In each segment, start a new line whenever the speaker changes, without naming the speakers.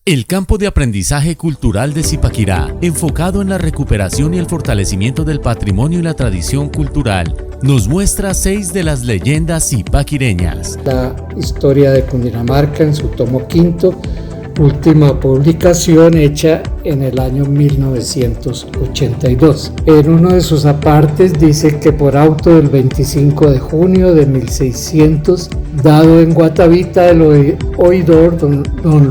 El campo de aprendizaje cultural de Zipaquirá, enfocado en la recuperación y el fortalecimiento del patrimonio y la tradición cultural, nos muestra 6 de las leyendas zipaquireñas.
La historia de Cundinamarca en su tomo quinto, última publicación hecha en el año 1982. En uno de sus apartes dice que por auto del 25 de junio de 1600, dado en Guatavita, el oidor don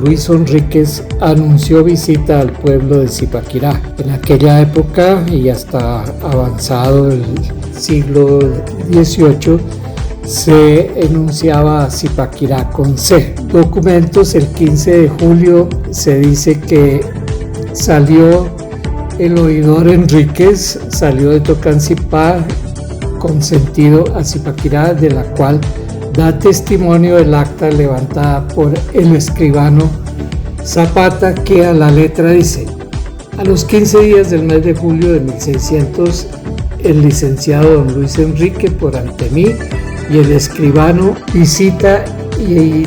Luis Enríquez anunció visita al pueblo de Zipaquirá. En aquella época y hasta avanzado el siglo XVIII, se enunciaba Zipaquirá con C. Documentos, el 15 de julio se dice que salió el oidor Enríquez, salió de Tocancipá con sentido a Zipaquirá, de la cual da testimonio el acta levantada por el escribano Zapata, que a la letra dice: a los 15 días del mes de julio de 1600, el licenciado don Luis Enrique por ante mí y el escribano visita y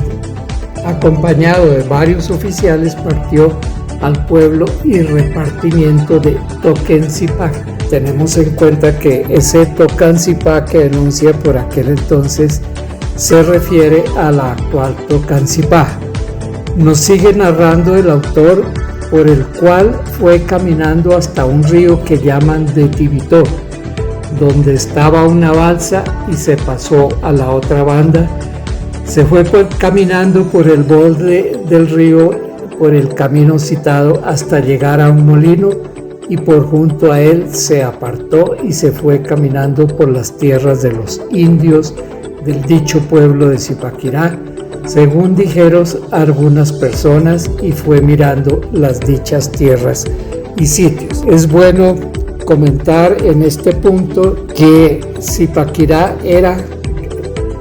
acompañado de varios oficiales partió al pueblo y repartimiento de Tocancipá. Tenemos en cuenta que ese Tocancipá que denuncia por aquel entonces se refiere a la actual Tocancipá. Nos sigue narrando el autor, por el cual fue caminando hasta un río que llaman de Tibitó, donde estaba una balsa, y se pasó a la otra banda. Se fue caminando por el borde del río, por el camino citado, hasta llegar a un molino, y por junto a él se apartó y se fue caminando por las tierras de los indios del dicho pueblo de Zipaquirá, según dijeron algunas personas, y fue mirando las dichas tierras y sitios. Es bueno comentar en este punto que Zipaquirá era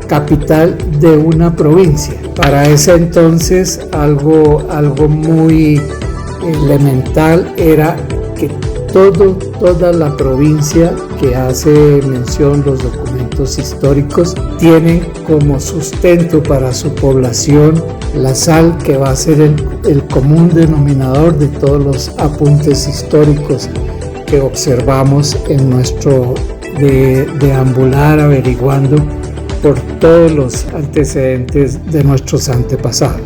capital de una provincia. Para ese entonces algo muy elemental era que toda la provincia, que hace mención los documentos históricos, tienen como sustento para su población la sal, que va a ser el común denominador de todos los apuntes históricos que observamos en nuestro deambular averiguando por todos los antecedentes de nuestros antepasados.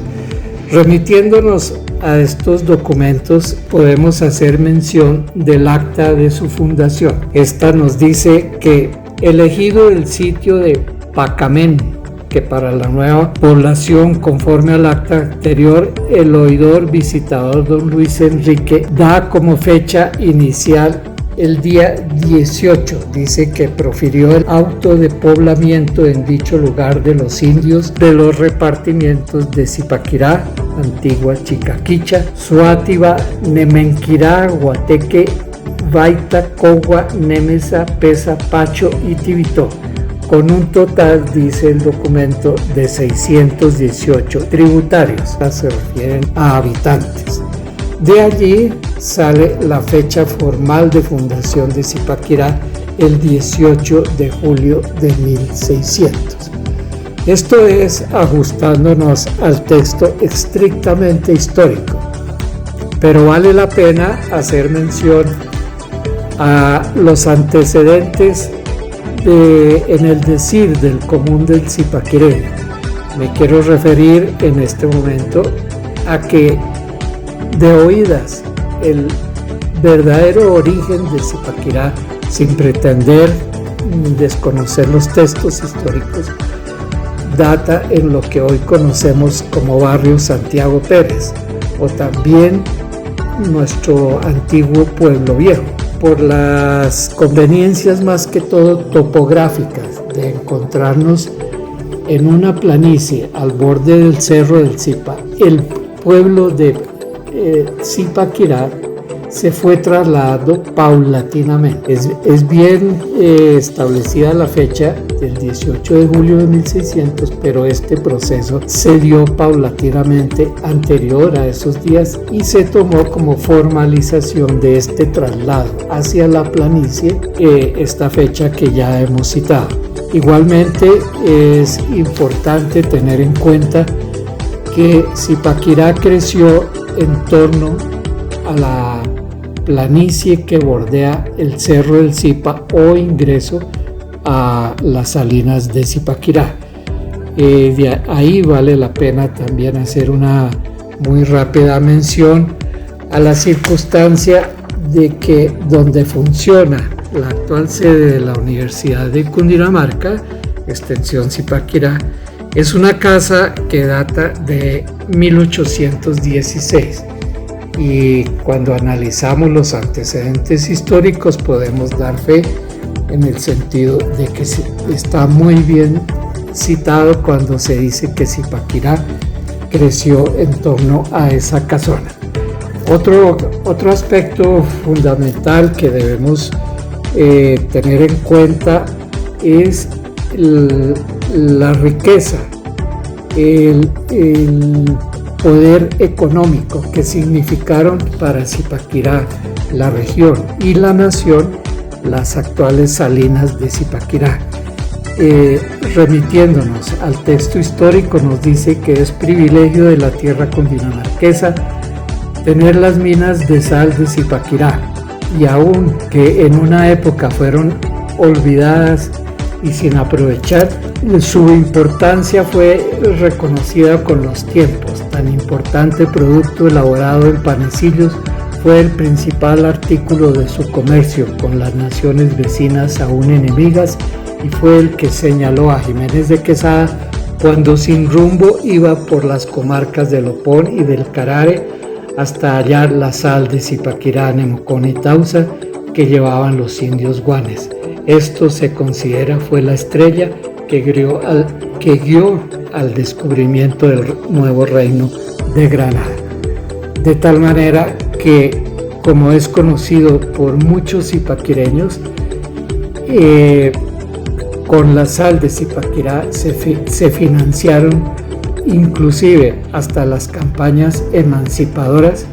Remitiéndonos a estos documentos, podemos hacer mención del acta de su fundación. Esta nos dice que elegido el sitio de Pacamén, que para la nueva población, conforme al acta anterior, el oidor visitador don Luis Enrique da como fecha inicial el día 18, dice que profirió el auto de poblamiento en dicho lugar de los indios de los repartimientos de Zipaquirá, Antigua Chicaquicha, Suátiva, Nemenquirá, Guateque, Baita, Cogua, Nemesa, Pesa, Pacho y Tibitó, con un total, dice el documento, de 618 tributarios, se refieren a habitantes. De allí sale la fecha formal de fundación de Zipaquirá, el 18 de julio de 1600. Esto es ajustándonos al texto estrictamente histórico, pero vale la pena hacer mención a los antecedentes en el decir del común del zipaquireño. Me quiero referir en este momento a que de oídas el verdadero origen de Zipaquirá, sin pretender desconocer los textos históricos, data en lo que hoy conocemos como barrio Santiago Pérez, o también nuestro antiguo pueblo viejo, por las conveniencias más que todo topográficas de encontrarnos en una planicie al borde del cerro del Zipa. El pueblo de Zipaquirá se fue trasladando paulatinamente. Es bien establecida la fecha del 18 de julio de 1600, pero este proceso se dio paulatinamente anterior a esos días y se tomó como formalización de este traslado hacia la planicie esta fecha que ya hemos citado. Igualmente es importante tener en cuenta que Zipaquirá creció en torno a la planicie que bordea el Cerro del Zipa o ingreso a las salinas de Zipaquirá. De ahí vale la pena también hacer una muy rápida mención a la circunstancia de que donde funciona la actual sede de la Universidad de Cundinamarca, extensión Zipaquirá, es una casa que data de 1816 y cuando analizamos los antecedentes históricos podemos dar fe en el sentido de que está muy bien citado cuando se dice que Zipaquirá creció en torno a esa casona. Otro aspecto fundamental que debemos tener en cuenta es la riqueza, el poder económico que significaron para Zipaquirá, la región y la nación, las actuales salinas de Zipaquirá. Remitiéndonos al texto histórico, nos dice que es privilegio de la tierra cundinamarquesa tener las minas de sal de Zipaquirá, y aun que en una época fueron olvidadas y sin aprovechar, su importancia fue reconocida con los tiempos. Tan importante producto elaborado en panecillos fue el principal artículo de su comercio con las naciones vecinas aún enemigas, y fue el que señaló a Jiménez de Quesada cuando sin rumbo iba por las comarcas del Opón y del Carare hasta hallar la sal de Zipaquirá, Nemocón y Tausa que llevaban los indios guanes. Esto se considera fue la estrella que guió al descubrimiento del nuevo reino de Granada. De tal manera que, como es conocido por muchos zipaquireños, con la sal de Zipaquirá se financiaron inclusive hasta las campañas emancipadoras,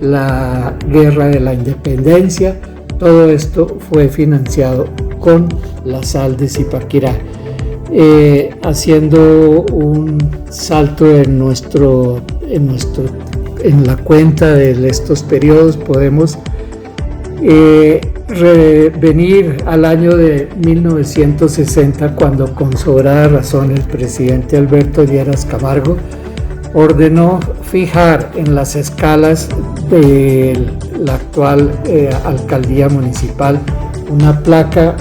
la guerra de la independencia. Todo esto fue financiado con la sal de Zipaquirá. Haciendo un salto en la cuenta de estos periodos, podemos venir al año de 1960, cuando con sobrada razón el presidente Alberto Lleras Camargo ordenó fijar en las escalas de la actual alcaldía municipal una placa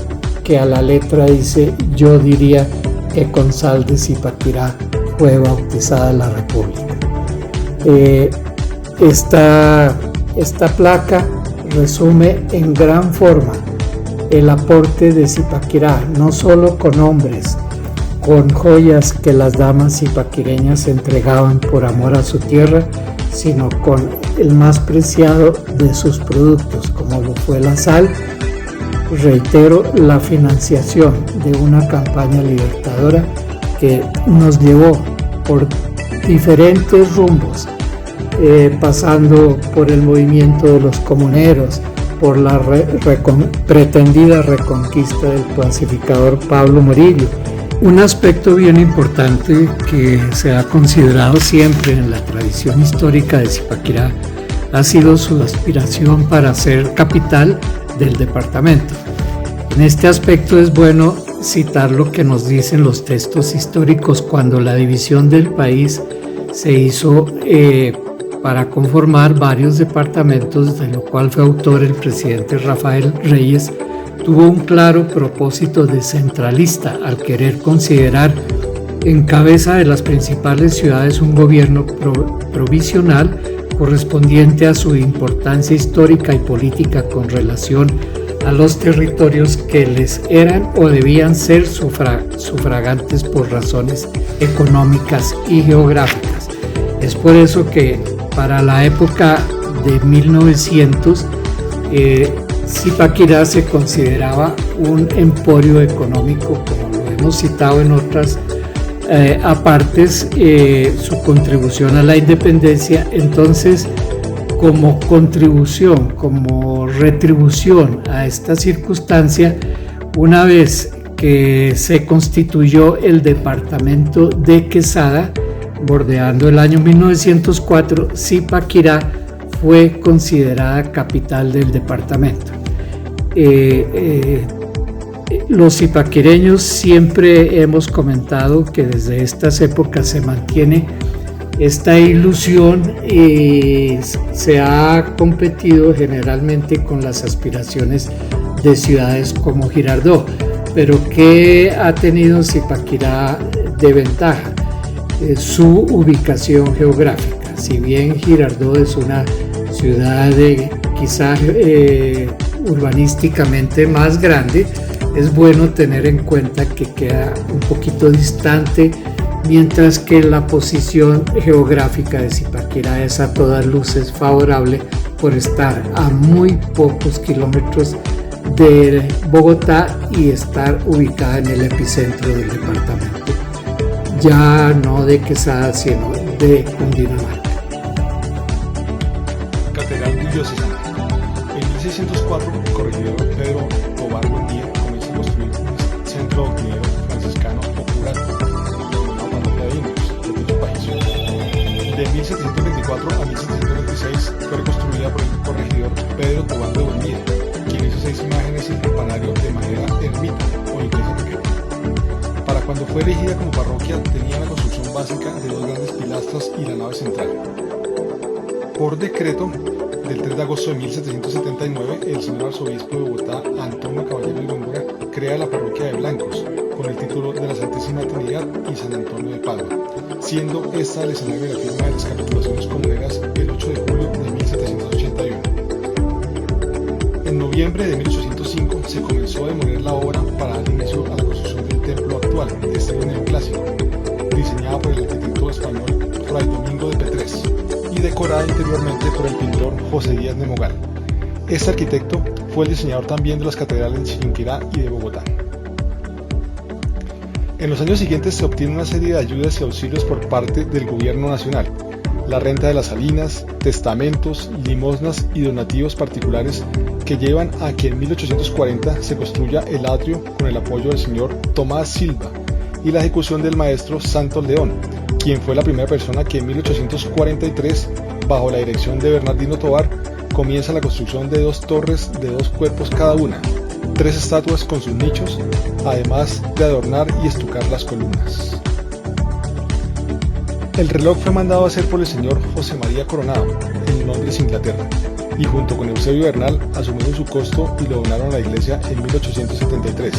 que a la letra dice: yo diría que con sal de Zipaquirá fue bautizada la República. Esta placa resume en gran forma el aporte de Zipaquirá, no solo con hombres, con joyas que las damas zipaquireñas entregaban por amor a su tierra, sino con el más preciado de sus productos, como lo fue la sal. Reitero, la financiación de una campaña libertadora que nos llevó por diferentes rumbos, pasando por el movimiento de los comuneros, por la pretendida reconquista del pacificador Pablo Morillo. Un aspecto bien importante que se ha considerado siempre en la tradición histórica de Zipaquirá ha sido su aspiración para ser capital del departamento. En este aspecto es bueno citar lo que nos dicen los textos históricos cuando la división del país se hizo para conformar varios departamentos, de lo cual fue autor el presidente Rafael Reyes. Tuvo un claro propósito descentralista al querer considerar en cabeza de las principales ciudades un gobierno provisional correspondiente a su importancia histórica y política con relación a los territorios que les eran o debían ser sufragantes por razones económicas y geográficas. Es por eso que para la época de 1900, Zipaquirá se consideraba un emporio económico, como lo hemos citado en otras apartes, su contribución a la independencia. Entonces, como contribución, como retribución a esta circunstancia, una vez que se constituyó el departamento de Quesada, bordeando el año 1904, Zipaquirá fue considerada capital del departamento. Los zipaquireños siempre hemos comentado que desde estas épocas se mantiene esta ilusión y se ha competido generalmente con las aspiraciones de ciudades como Girardot. Pero ¿qué ha tenido Zipaquirá de ventaja? Su ubicación geográfica. Si bien Girardot es una ciudad quizás urbanísticamente más grande, es bueno tener en cuenta que queda un poquito distante, mientras que la posición geográfica de Zipaquirá es a todas luces favorable por estar a muy pocos kilómetros de Bogotá y estar ubicada en el epicentro del departamento, ya no de Quesada sino de Cundinamarca.
Catedral diocesana. En 1604, el corregidor Pedro Tobar Buendía comienza a construir un centro doctrinero franciscano popular, la parroquia de Vinos, de dicho país. De 1724 a 1726 fue reconstruida por el corregidor Pedro Tobar de Buendía, quien hizo 6 imágenes y campanario de madera ermita o iglesia pequeña. Para cuando fue elegida como parroquia tenía la construcción básica de 2 grandes pilastras y la nave central. Por decreto del 3 de agosto de 1779, el señor arzobispo de Bogotá, Antonio Caballero de Góngora, crea la parroquia de Blancos, con el título de la Santísima Trinidad y San Antonio de Padua, siendo esta el escenario de la firma de las capitulaciones comuneras el 8 de julio de 1781. En noviembre de 1805 se comenzó a demoler la obra para dar inicio a la construcción del templo actual, de estilo neoclásico, diseñada por el arquitecto español Fray Domingo de Petrés y decorada interiormente por el pintor José Díaz de Mogal. Este arquitecto fue el diseñador también de las catedrales de Chiquinquirá y de Bogotá. En los años siguientes se obtiene una serie de ayudas y auxilios por parte del gobierno nacional, la renta de las salinas, testamentos, limosnas y donativos particulares que llevan a que en 1840 se construya el atrio con el apoyo del señor Tomás Silva y la ejecución del maestro Santos León, quien fue la primera persona que en 1843, bajo la dirección de Bernardino Tobar, comienza la construcción de 2 torres de 2 cuerpos cada una, 3 estatuas con sus nichos, además de adornar y estucar las columnas. El reloj fue mandado a hacer por el señor José María Coronado, en Londres, Inglaterra, y junto con Eusebio Bernal asumieron su costo y lo donaron a la iglesia en 1873,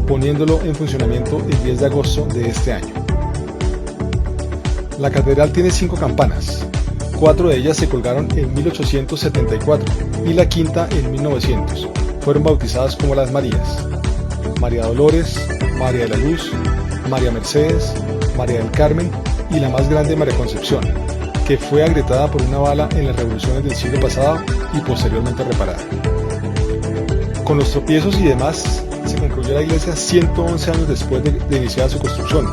poniéndolo en funcionamiento el 10 de agosto de este año. La catedral tiene 5 campanas, 4 de ellas se colgaron en 1874 y la quinta en 1900. Fueron bautizadas como las Marías: María Dolores, María de la Luz, María Mercedes, María del Carmen y la más grande María Concepción, que fue agrietada por una bala en las revoluciones del siglo pasado y posteriormente reparada. Con los tropiezos y demás, se concluyó la iglesia 111 años después de iniciar su construcción,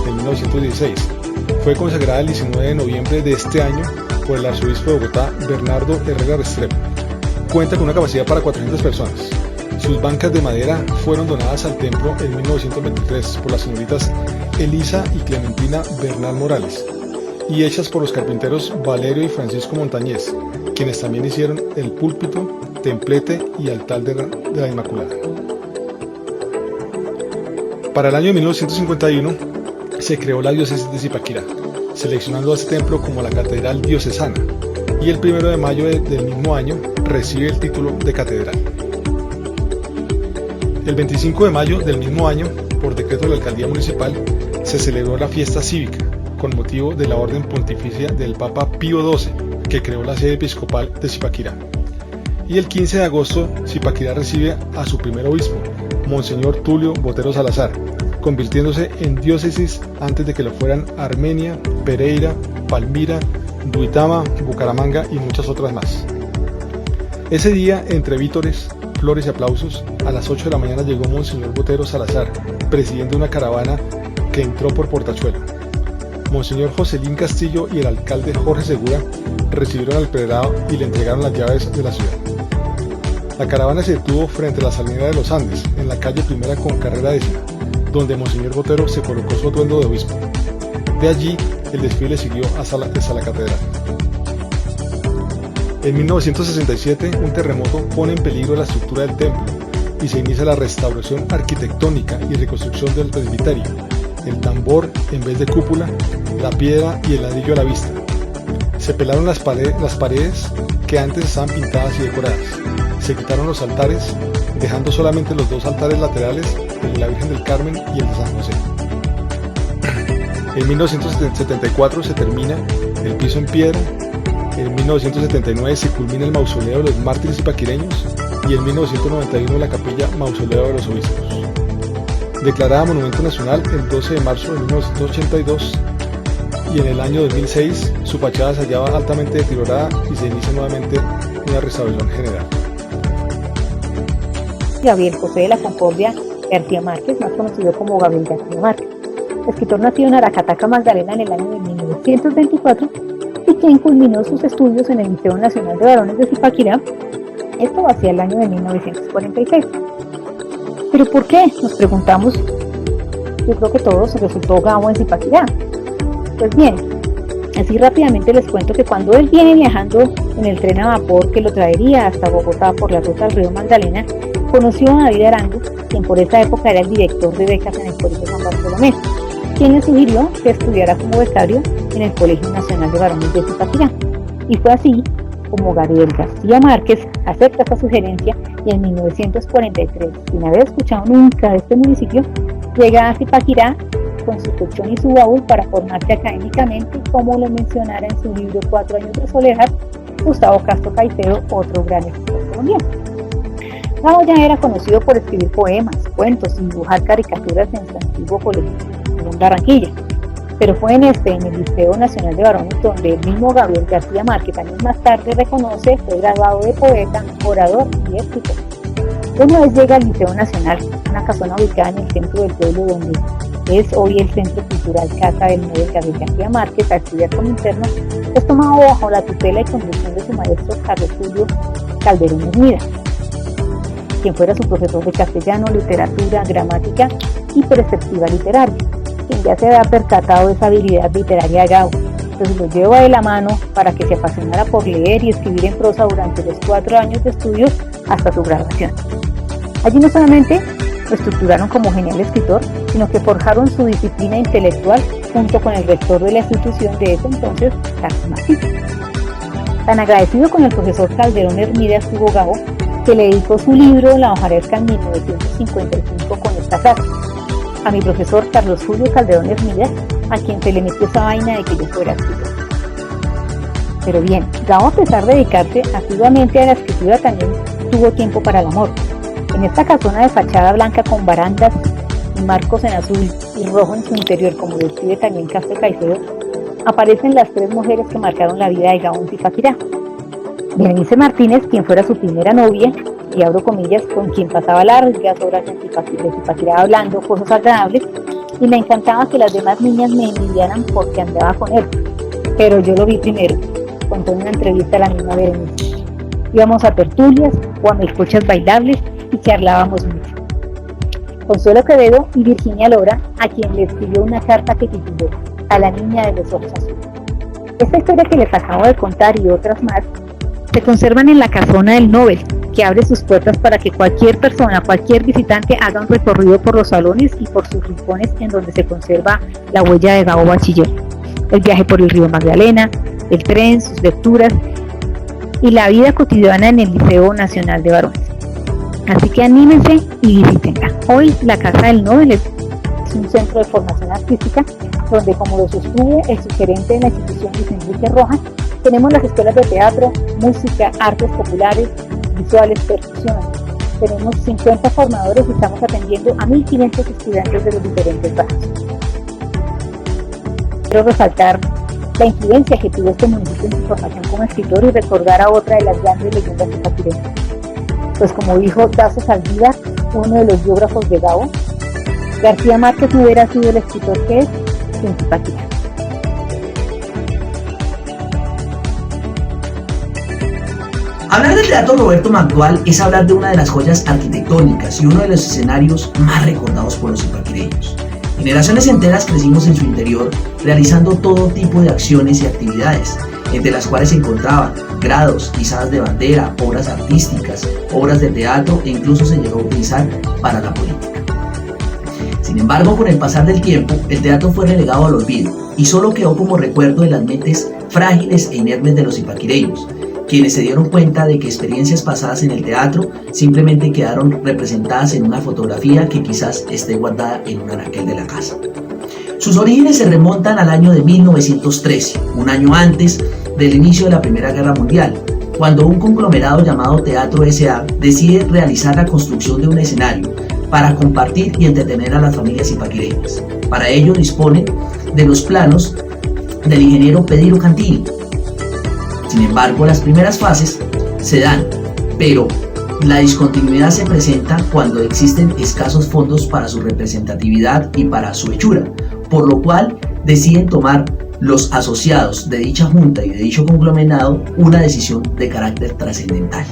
en 1916. Fue consagrada el 19 de noviembre de este año por el arzobispo de Bogotá, Bernardo Herrera Restrepo. Cuenta con una capacidad para 400 personas. Sus bancas de madera fueron donadas al templo en 1923 por las señoritas Elisa y Clementina Bernal Morales y hechas por los carpinteros Valerio y Francisco Montañez, quienes también hicieron el púlpito, templete y altar de la Inmaculada. Para el año 1951 se creó la diócesis de Zipaquirá, seleccionando a este templo como la catedral diocesana, y el 1 de mayo del mismo año recibe el título de catedral. El 25 de mayo del mismo año, por decreto de la alcaldía municipal, se celebró la fiesta cívica, con motivo de la orden pontificia del Papa Pío XII, que creó la sede episcopal de Zipaquirá. Y el 15 de agosto, Zipaquirá recibe a su primer obispo, Monseñor Tulio Botero Salazar, convirtiéndose en diócesis antes de que lo fueran Armenia, Pereira, Palmira, Duitama, Bucaramanga y muchas otras más. Ese día, entre vítores, flores y aplausos, a las 8 de la mañana llegó Monseñor Botero Salazar, presidiendo una caravana que entró por Portachuelo. Monseñor Joselín Castillo y el alcalde Jorge Segura recibieron al prelado y le entregaron las llaves de la ciudad. La caravana se detuvo frente a la Salinera de los Andes, en la calle Primera con carrera 10ª, donde Monseñor Botero se colocó su atuendo de obispo. De allí el desfile siguió hasta la catedral. En 1967, un terremoto pone en peligro la estructura del templo y se inicia la restauración arquitectónica y reconstrucción del presbiterio, el tambor en vez de cúpula, la piedra y el ladrillo a la vista. Se pelaron las paredes que antes estaban pintadas y decoradas. Se quitaron los altares, dejando solamente los dos altares laterales, el de la Virgen del Carmen y el de San José. En 1974 se termina el piso en piedra. En 1979 se culmina el mausoleo de los mártires ipaquireños y en 1991 la capilla mausoleo de los obispos. Declarada Monumento Nacional el 12 de marzo de 1982 y en el año 2006 su fachada se hallaba altamente deteriorada y se inicia nuevamente una restauración general.
Gabriel José de la Concordia García Márquez, más conocido como Gabriel García Márquez, escritor nacido en Aracataca, Magdalena, en el año de 1924 y quien culminó sus estudios en el Liceo Nacional de Varones de Zipaquirá, esto hacia el año de 1946. ¿Pero por qué? Nos preguntamos. Yo creo que todos resultó Gabo en Zipaquirá. Pues bien, así rápidamente les cuento que cuando él viene viajando en el tren a vapor que lo traería hasta Bogotá por la ruta del río Magdalena, conoció a David Arango, quien por esa época era el director de becas en el Colegio San Bartolomé, quien le sugirió que estudiara como becario en el Colegio Nacional de Varones de Zipaquirá. Y fue así como Gabriel García Márquez acepta esta sugerencia y en 1943, sin haber escuchado nunca de este municipio, llega a Zipaquirá con su colchón y su baúl para formarse académicamente, como lo mencionara en su libro 4 años de soledad, Gustavo Castro Caicedo, otro gran escritor colombiano. Gabo ya era conocido por escribir poemas, cuentos y dibujar caricaturas en su antiguo colegio en Barranquilla, pero fue en el Liceo Nacional de Varones, donde el mismo Gabriel García Márquez años más tarde reconoce fue graduado de poeta, orador y escritor. Una vez llega al Liceo Nacional, una casona ubicada en el centro del pueblo donde es hoy el Centro Cultural Casa del Nobel Gabriel García Márquez, a estudiar como interno, es tomado bajo la tutela y conducción de su maestro Carlos Julio Calderón Hermida, quien fuera su profesor de castellano, literatura, gramática y perspectiva literaria, quien ya se había percatado de esa habilidad literaria de Gabo. Entonces lo lleva de la mano para que se apasionara por leer y escribir en prosa durante los 4 años de estudios hasta su graduación. Allí no solamente lo estructuraron como genial escritor, sino que forjaron su disciplina intelectual junto con el rector de la institución de ese entonces, Carlos Martín. Tan agradecido con el profesor Calderón Hermida estuvo Gabo, que le dedicó su libro La hojaresca en 1955 con esta frase: a mi profesor Carlos Julio Calderón Hermida, a quien se le metió esa vaina de que yo fuera escritor. Pero bien, Gabo, a pesar de dedicarse asiduamente a la escritura, también tuvo tiempo para el amor. En esta casona de fachada blanca con barandas y marcos en azul y rojo en su interior, como describe también Castro Caicedo, aparecen las 3 mujeres que marcaron la vida de Gabo en Zipaquirá. Berenice Martínez, quien fuera su primera novia, y abro comillas, con quien pasaba largas horas en Zipaquirá hablando cosas agradables, y me encantaba que las demás niñas me envidiaran porque andaba con él. Pero yo lo vi primero, contó en una entrevista a la misma Berenice. Íbamos a tertulias o a melcochas bailables y charlábamos mucho. Consuelo Quevedo y Virginia Lora, a quien le escribió una carta que tituló A la niña de los ojos azules. Esta historia que les acabo de contar y otras más se conservan en la casona del Nobel, que abre sus puertas para que cualquier persona, cualquier visitante haga un recorrido por los salones y por sus rincones en donde se conserva la huella de Gabo Bachiller, el viaje por el río Magdalena, el tren, sus lecturas y la vida cotidiana en el Liceo Nacional de Varones. Así que anímense y visítenla. Hoy la Casa del Nobel es un centro de formación artística donde, como lo sostuvo el sugerente de la institución Luis Enrique Rojas, tenemos las escuelas de teatro, música, artes populares, visuales, percusión. Tenemos 50 formadores y estamos atendiendo a 1.500 estudiantes de los diferentes barrios. Quiero resaltar la influencia que tuvo este municipio en su formación como escritor y recordar a otra de las grandes leyendas zipaquireñas. Pues como dijo Dazo Saldívar, uno de los biógrafos de Gabo, García Márquez no hubiera sido el escritor que es sin Zipaquirá.
Hablar del Teatro Roberto Mantual es hablar de una de las joyas arquitectónicas y uno de los escenarios más recordados por los zipaquireños. Generaciones enteras crecimos en su interior, realizando todo tipo de acciones y actividades, entre las cuales se encontraban grados, izadas de bandera, obras artísticas, obras de teatro e incluso se llegó a utilizar para la política. Sin embargo, con el pasar del tiempo, el teatro fue relegado al olvido y solo quedó como recuerdo de las mentes frágiles e inermes de los zipaquireños, quienes se dieron cuenta de que experiencias pasadas en el teatro simplemente quedaron representadas en una fotografía que quizás esté guardada en un anaquel de la casa. Sus orígenes se remontan al año de 1913, un año antes del inicio de la Primera Guerra Mundial, cuando un conglomerado llamado Teatro S.A. decide realizar la construcción de un escenario para compartir y entretener a las familias zipaquireñas. Para ello dispone de los planos del ingeniero Pedro Cantini. Sin embargo, las primeras fases se dan, pero la discontinuidad se presenta cuando existen escasos fondos para su representatividad y para su hechura, por lo cual deciden tomar los asociados de dicha junta y de dicho conglomerado una decisión de carácter trascendental.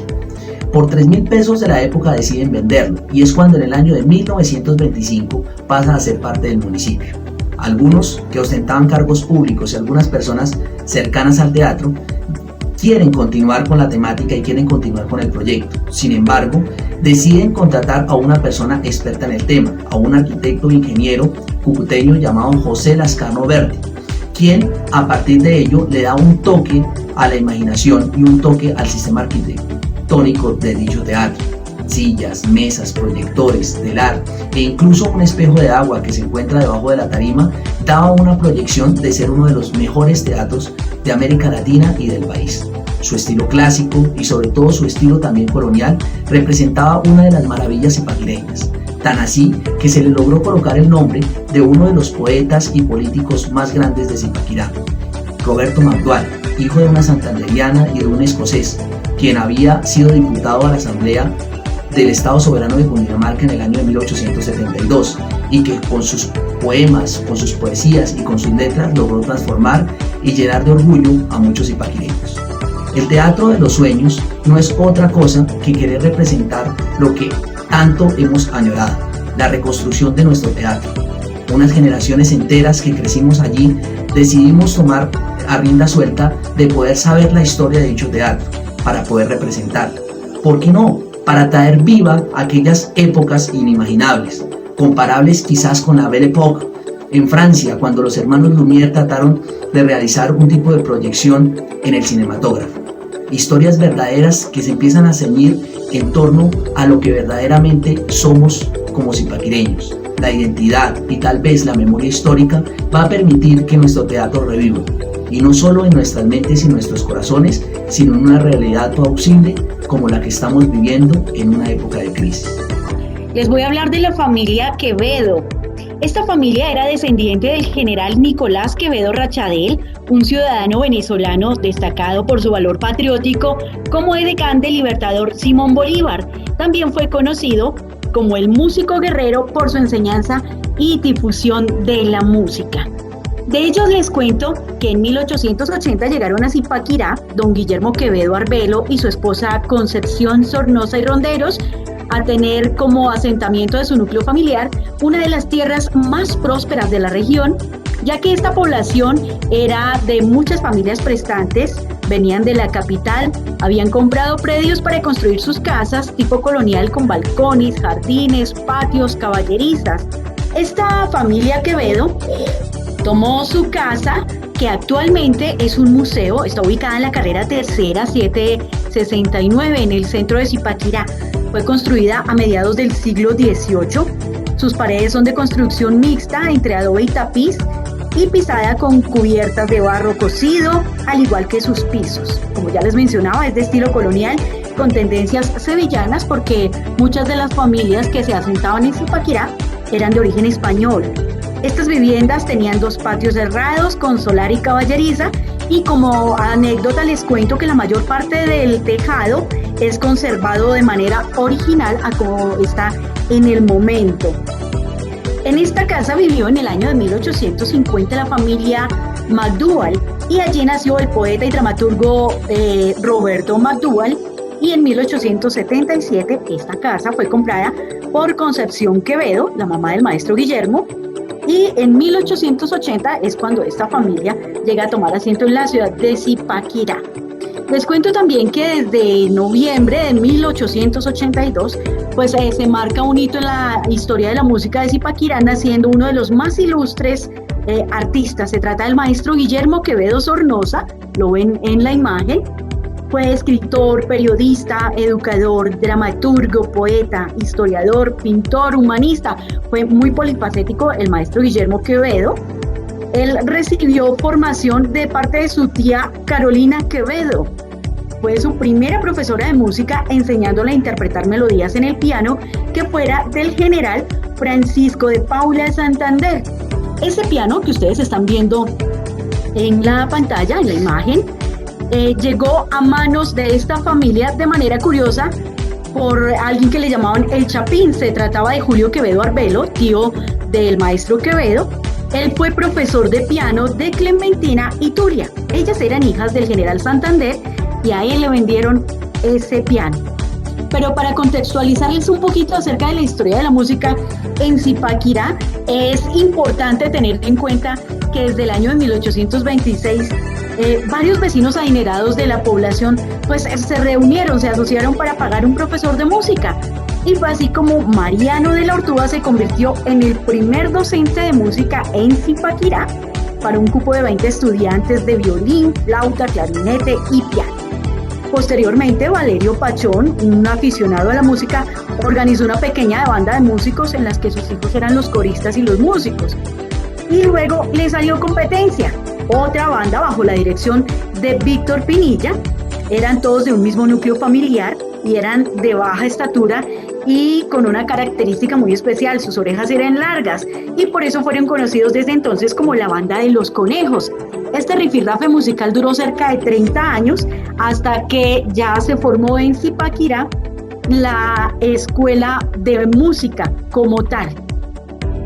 Por 3.000 pesos de la época deciden venderlo, y es cuando en el año de 1925 pasa a ser parte del municipio. Algunos que ostentaban cargos públicos y algunas personas cercanas al teatro quieren continuar con la temática y quieren continuar con el proyecto. Sin embargo, deciden contratar a una persona experta en el tema, a un arquitecto e ingeniero cucuteño llamado José Lascano Verde, quien a partir de ello le da un toque a la imaginación y un toque al sistema arquitectónico de dicho teatro. Sillas, mesas, proyectores, telar e incluso un espejo de agua que se encuentra debajo de la tarima daba una proyección de ser uno de los mejores teatros de América Latina y del país. Su estilo clásico y sobre todo su estilo también colonial representaba una de las maravillas zipaquireñas, tan así que se le logró colocar el nombre de uno de los poetas y políticos más grandes de Zipaquirá, Roberto McDowall, hijo de una santanderiana y de un escocés, quien había sido diputado a la Asamblea del Estado Soberano de Cundinamarca en el año de 1872 y que con sus poemas, con sus poesías y con sus letras logró transformar y llenar de orgullo a muchos zipaquireños. El teatro de los sueños no es otra cosa que querer representar lo que tanto hemos añorado, la reconstrucción de nuestro teatro. Unas generaciones enteras que crecimos allí decidimos tomar a rienda suelta de poder saber la historia de dicho teatro para poder representarla. ¿Por qué no? Para traer viva aquellas épocas inimaginables, comparables quizás con la Belle Époque en Francia, cuando los hermanos Lumière trataron de realizar un tipo de proyección en el cinematógrafo. Historias verdaderas que se empiezan a ceñir en torno a lo que verdaderamente somos como zipaquireños. La identidad y tal vez la memoria histórica va a permitir que nuestro teatro reviva, y no solo en nuestras mentes y nuestros corazones, sino en una realidad plausible como la que estamos viviendo en una época de crisis.
Les voy a hablar de la familia Quevedo. Esta familia era descendiente del general Nicolás Quevedo Rachadel, un ciudadano venezolano destacado por su valor patriótico como edecán del libertador Simón Bolívar. También fue conocido como el músico guerrero por su enseñanza y difusión de la música. De ellos les cuento que en 1880 llegaron a Zipaquirá don Guillermo Quevedo Arbelo y su esposa Concepción Sornosa y Ronderos a tener como asentamiento de su núcleo familiar una de las tierras más prósperas de la región, ya que esta población era de muchas familias prestantes, venían de la capital, habían comprado predios para construir sus casas tipo colonial con balcones, jardines, patios, caballerizas. Esta familia Quevedo tomó su casa, que actualmente es un museo, está ubicada en la carrera tercera 769 en el centro de Zipaquirá. Fue construida a mediados del siglo XVIII. Sus paredes son de construcción mixta entre adobe y tapiz y pisada con cubiertas de barro cocido, al igual que sus pisos. Como ya les mencionaba, es de estilo colonial con tendencias sevillanas porque muchas de las familias que se asentaban en Zipaquirá eran de origen español. Estas viviendas tenían 2 patios cerrados con solar y caballeriza, y como anécdota les cuento que la mayor parte del tejado es conservado de manera original a como está en el momento. En esta casa vivió en el año de 1850 la familia McDowall, y allí nació el poeta y dramaturgo Roberto McDowall, y en 1877 esta casa fue comprada por Concepción Quevedo, la mamá del maestro Guillermo, Y en 1880 es cuando esta familia llega a tomar asiento en la ciudad de Zipaquirá. Les cuento también que desde noviembre de 1882, pues se marca un hito en la historia de la música de Zipaquirá, naciendo uno de los más ilustres artistas. Se trata del maestro Guillermo Quevedo Sornosa, lo ven en la imagen. Fue escritor, periodista, educador, dramaturgo, poeta, historiador, pintor, humanista. Fue muy polifacético el maestro Guillermo Quevedo. Él recibió formación de parte de su tía Carolina Quevedo. Fue su primera profesora de música, enseñándole a interpretar melodías en el piano, que fuera del general Francisco de Paula de Santander. Ese piano que ustedes están viendo en la pantalla, en la imagen, llegó a manos de esta familia de manera curiosa por alguien que le llamaban el Chapín. Se trataba de Julio Quevedo Arbelo, tío del maestro Quevedo. Él fue profesor de piano de Clementina y Turia. Ellas eran hijas del general Santander y a él le vendieron ese piano. Pero para contextualizarles un poquito acerca de la historia de la música en Zipaquirá, es importante tener en cuenta que desde el año de 1826 varios vecinos adinerados de la población pues se reunieron, se asociaron para pagar un profesor de música. Y fue así como Mariano de la Ortúa se convirtió en el primer docente de música en Zipaquirá para un cupo de 20 estudiantes de violín, flauta, clarinete y piano. Posteriormente, Valerio Pachón, un aficionado a la música, organizó una pequeña banda de músicos en las que sus hijos eran los coristas y los músicos. Y luego le salió competencia, otra banda bajo la dirección de Víctor Pinilla. Eran todos de un mismo núcleo familiar y eran de baja estatura y con una característica muy especial: sus orejas eran largas y por eso fueron conocidos desde entonces como la banda de los conejos. Este rifirrafe musical duró cerca de 30 años hasta que ya se formó en Zipaquirá la escuela de música como tal.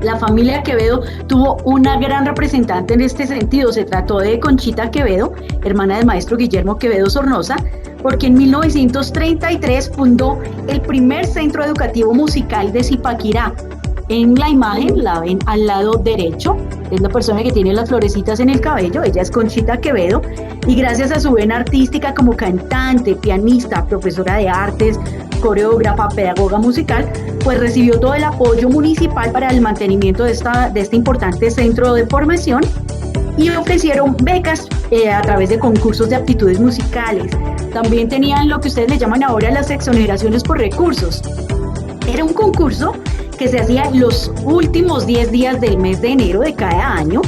La familia Quevedo tuvo una gran representante en este sentido. Se trató de Conchita Quevedo, hermana del maestro Guillermo Quevedo Sornosa, porque en 1933 fundó el primer centro educativo musical de Zipaquirá. En la imagen la ven al lado derecho, es la persona que tiene las florecitas en el cabello. Ella es Conchita Quevedo y gracias a su vena artística como cantante, pianista, profesora de artes, coreógrafa, pedagoga musical, pues recibió todo el apoyo municipal para el mantenimiento de este importante centro de formación y ofrecieron becas a través de concursos de aptitudes musicales. También tenían lo que ustedes le llaman ahora las exoneraciones por recursos. Era un concurso que se hacía los últimos 10 días del mes de enero de cada año.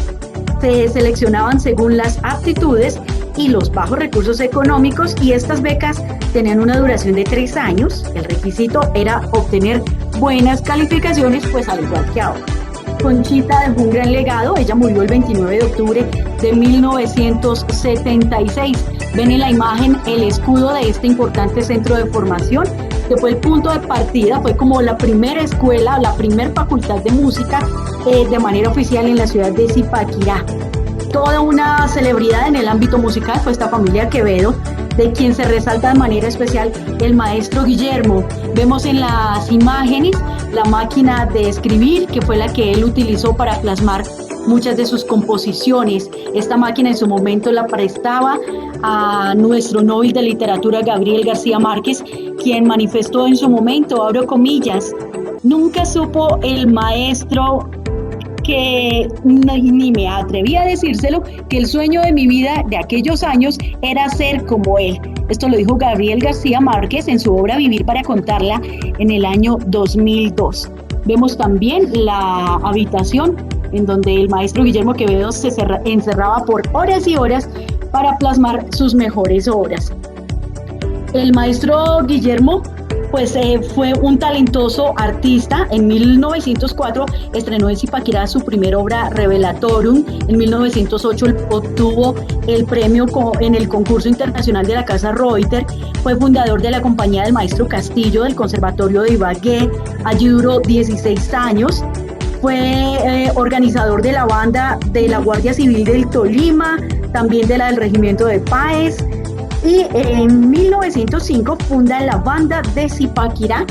Se seleccionaban según las aptitudes y los bajos recursos económicos, y estas becas tenían una duración de 3 años. El requisito era obtener buenas calificaciones, pues al igual que ahora. Conchita dejó un gran legado. Ella murió el 29 de octubre de 1976. Ven en la imagen el escudo de este importante centro de formación, que fue el punto de partida, fue como la primera escuela, la primera facultad de música de manera oficial en la ciudad de Zipaquirá. Toda una celebridad en el ámbito musical fue esta familia Quevedo, de quien se resalta de manera especial el maestro Guillermo. Vemos en las imágenes la máquina de escribir, que fue la que él utilizó para plasmar muchas de sus composiciones. Esta máquina en su momento la prestaba a nuestro Nobel de Literatura Gabriel García Márquez, quien manifestó en su momento, abro comillas, nunca supo el maestro que ni me atreví a decírselo, que el sueño de mi vida de aquellos años era ser como él. Esto lo dijo Gabriel García Márquez en su obra Vivir para contarla en el año 2002. Vemos también la habitación en donde el maestro Guillermo Quevedo se encerraba por horas y horas para plasmar sus mejores obras. El maestro Guillermo pues fue un talentoso artista. En 1904 estrenó en Zipaquirá su primera obra Revelatorum. En 1908 obtuvo el premio en el concurso internacional de la Casa Reuter. Fue fundador de la compañía del maestro Castillo del Conservatorio de Ibagué. Allí duró 16 años. Fue organizador de la banda de la Guardia Civil del Tolima, también de la del Regimiento de Páez. Y en 1905 funda la banda de Zipaquirá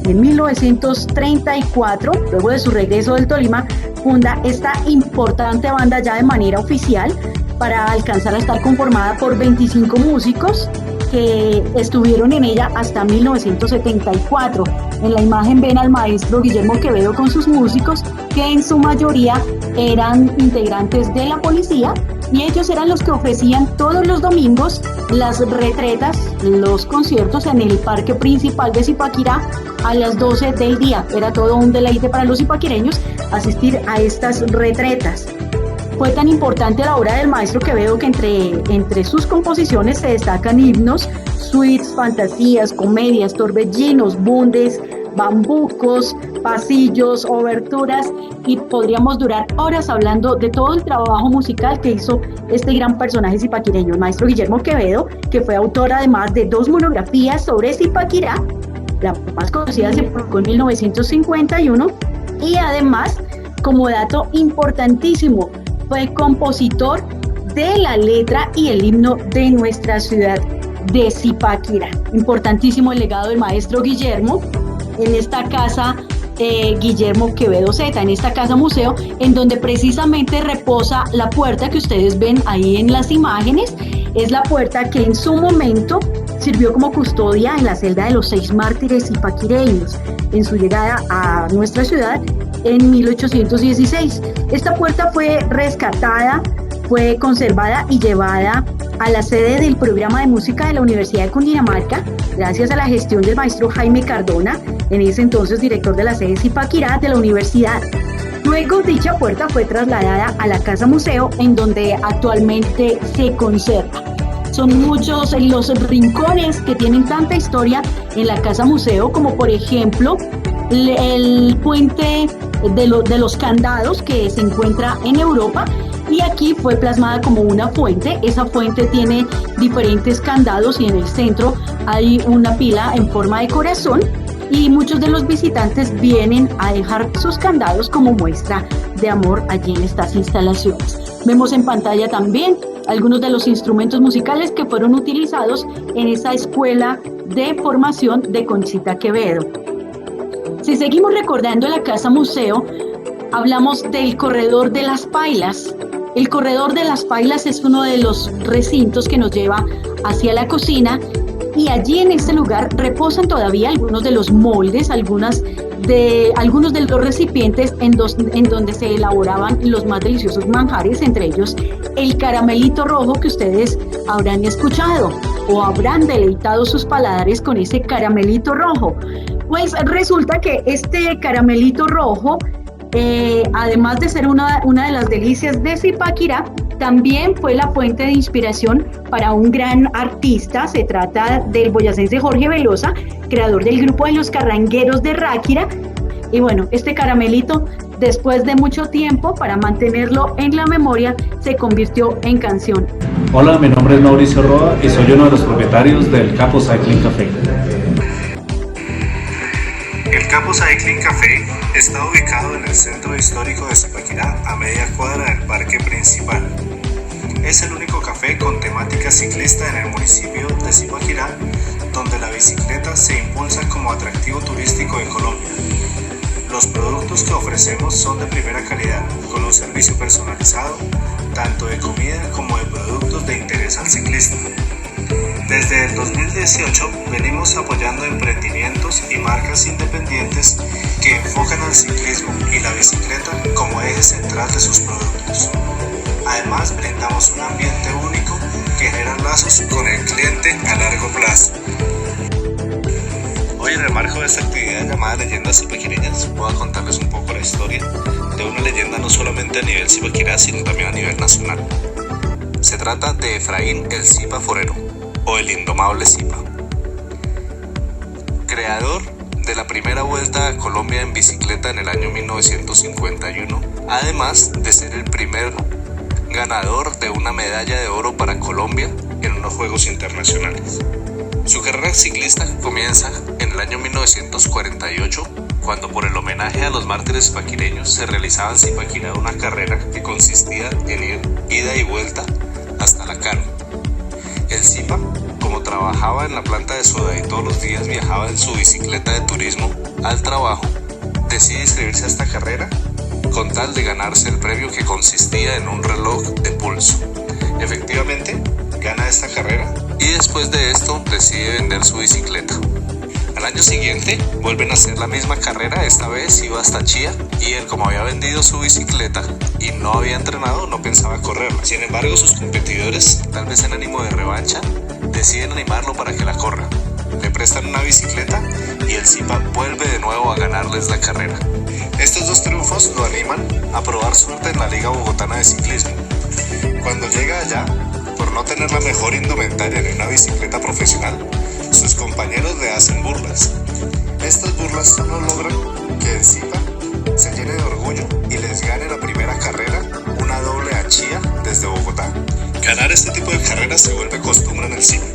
En 1934, luego de su regreso del Tolima, funda esta importante banda ya de manera oficial para alcanzar a estar conformada por 25 músicos que estuvieron en ella hasta 1974. En la imagen ven al maestro Guillermo Quevedo con sus músicos, que en su mayoría eran integrantes de la policía, y ellos eran los que ofrecían todos los domingos las retretas, los conciertos en el parque principal de Zipaquirá a las 12 del día. Era todo un deleite para los zipaquireños asistir a estas retretas. Fue tan importante la obra del maestro Quevedo que entre sus composiciones se destacan himnos, suites, fantasías, comedias, torbellinos, bundes, bambucos, pasillos, oberturas, y podríamos durar horas hablando de todo el trabajo musical que hizo este gran personaje zipaquireño, el maestro Guillermo Quevedo, que fue autor además de 2 monografías sobre Zipaquirá. La más conocida se publicó en 1951 y además, como dato importantísimo, fue compositor de la letra y el himno de nuestra ciudad de Zipaquirá. Importantísimo el legado del maestro Guillermo en esta casa Guillermo Quevedo Z, en esta casa museo, en donde precisamente reposa la puerta que ustedes ven ahí en las imágenes. Es la puerta que en su momento sirvió como custodia en la celda de los 6 mártires zipaquireños en su llegada a nuestra ciudad en 1816. Esta puerta fue rescatada, fue conservada y llevada a la sede del programa de música de la Universidad de Cundinamarca, gracias a la gestión del maestro Jaime Cardona, en ese entonces director de la sede Zipaquirá de la universidad. Luego dicha puerta fue trasladada a la Casa Museo, en donde actualmente se conserva. Son muchos los rincones que tienen tanta historia en la Casa Museo, como por ejemplo el puente de los candados que se encuentra en Europa, y aquí fue plasmada como una fuente. Esa fuente tiene diferentes candados y en el centro hay una pila en forma de corazón, y muchos de los visitantes vienen a dejar sus candados como muestra de amor allí en estas instalaciones. Vemos en pantalla también algunos de los instrumentos musicales que fueron utilizados en esa escuela de formación de Conchita Quevedo. Si seguimos recordando la Casa Museo, hablamos del Corredor de las Pailas. El Corredor de las Pailas es uno de los recintos que nos lleva hacia la cocina, y allí en este lugar reposan todavía algunos de los moldes, algunos de los recipientes en donde se elaboraban los más deliciosos manjares, entre ellos el caramelito rojo, que ustedes habrán escuchado o habrán deleitado sus paladares con ese caramelito rojo. Pues resulta que este caramelito rojo, además de ser una de las delicias de Zipaquirá, también fue la fuente de inspiración para un gran artista. Se trata del boyacense Jorge Velosa, creador del grupo de los Carrangueros de Ráquira. Y bueno, este caramelito, después de mucho tiempo, para mantenerlo en la memoria, se convirtió en canción.
Hola, mi nombre es Mauricio Roa y soy uno de los propietarios del Capo Cycling Café.
El Capo Cycling Café está ubicado en el centro histórico de Zipaquirá, a media cuadra del parque principal. Es el único café con temática ciclista en el municipio de Zipaquirá, donde la bicicleta se impulsa como atractivo turístico en Colombia. Los productos que ofrecemos son de primera calidad, con un servicio personalizado, tanto de comida como de productos de interés al ciclista. Desde el 2018 venimos apoyando emprendimientos y marcas independientes que enfocan al ciclismo y la bicicleta como eje central de sus productos. Además, brindamos un ambiente único que genera lazos con el cliente a largo plazo. Hoy, en el marco de esta actividad llamada Leyendas Zipaquireñas, voy a contarles un poco la historia de una leyenda no solamente a nivel Zipaquirá, sino también a nivel nacional. Se trata de Efraín el Zipa Forero, o el indomable Zipa. Creador de la primera vuelta a Colombia en bicicleta en el año 1951, además de ser el primer ganador de una medalla de oro para Colombia en unos Juegos Internacionales. Su carrera ciclista comienza en el año 1948, cuando por el homenaje a los mártires zipaquireños se realizaba en Zipaquirá una carrera que consistía en ir ida y vuelta hasta la Cano. El Zipa Como trabajaba en la planta de soda y todos los días viajaba en su bicicleta de turismo al trabajo, decide inscribirse a esta carrera con tal de ganarse el premio que consistía en un reloj de pulso. Efectivamente, gana esta carrera y después de esto decide vender su bicicleta. Al año siguiente vuelven a hacer la misma carrera, esta vez iba hasta Chía y él, como había vendido su bicicleta y no había entrenado, no pensaba correrla. Sin embargo, sus competidores, tal vez en ánimo de revancha, deciden animarlo para que la corra. Le prestan una bicicleta y el Zipa vuelve de nuevo a ganarles la carrera. Estos dos triunfos lo animan a probar suerte en la Liga Bogotana de Ciclismo. Cuando llega allá, por no tener la mejor indumentaria en una bicicleta profesional, sus compañeros le hacen burlas. Estas burlas solo logran que el Zipa se llene de orgullo y les gane la primera carrera, una doble a Chía desde Bogotá. Ganar este tipo de carreras se vuelve costumbre en el Zipa.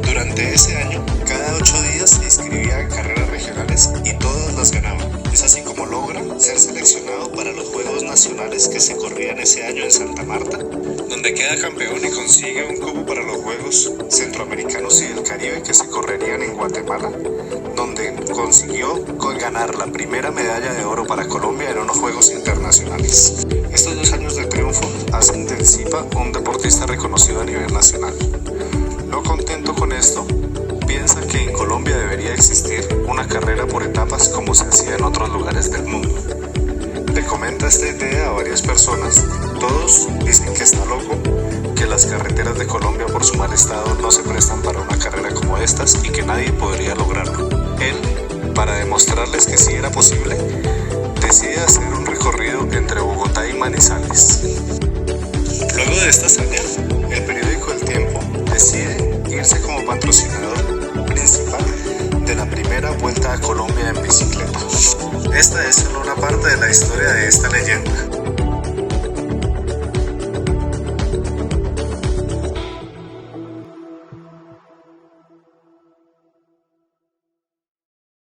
Durante ese año, cada 8 días se inscribía en carreras regionales y todas las ganaba. Es así como logra ser seleccionado para los Juegos Nacionales que se corrían ese año en Santa Marta, donde queda campeón y consigue un cupo para los Juegos Centroamericanos y del Caribe que se correrían en Guatemala, donde consiguió ganar la primera medalla de oro para Colombia en unos Juegos Internacionales. Estos 2 años de triunfo hacen del Zipa un deportista reconocido a nivel nacional. No contento con esto, piensa que en Colombia debería existir una carrera por etapas como se hacía en otros lugares del mundo. Le comenta esta idea a varias personas, todos dicen que está loco, que las carreteras de Colombia por su mal estado no se prestan para una carrera como estas y que nadie podría lograrlo. Él, para demostrarles que sí era posible, decide hacer un recorrido entre Bogotá y Manizales. Luego de esta hazaña, el periódico El Tiempo decide irse como patrocinador principal de la primera Vuelta a Colombia en bicicleta. Esta es solo una parte de la historia de esta leyenda.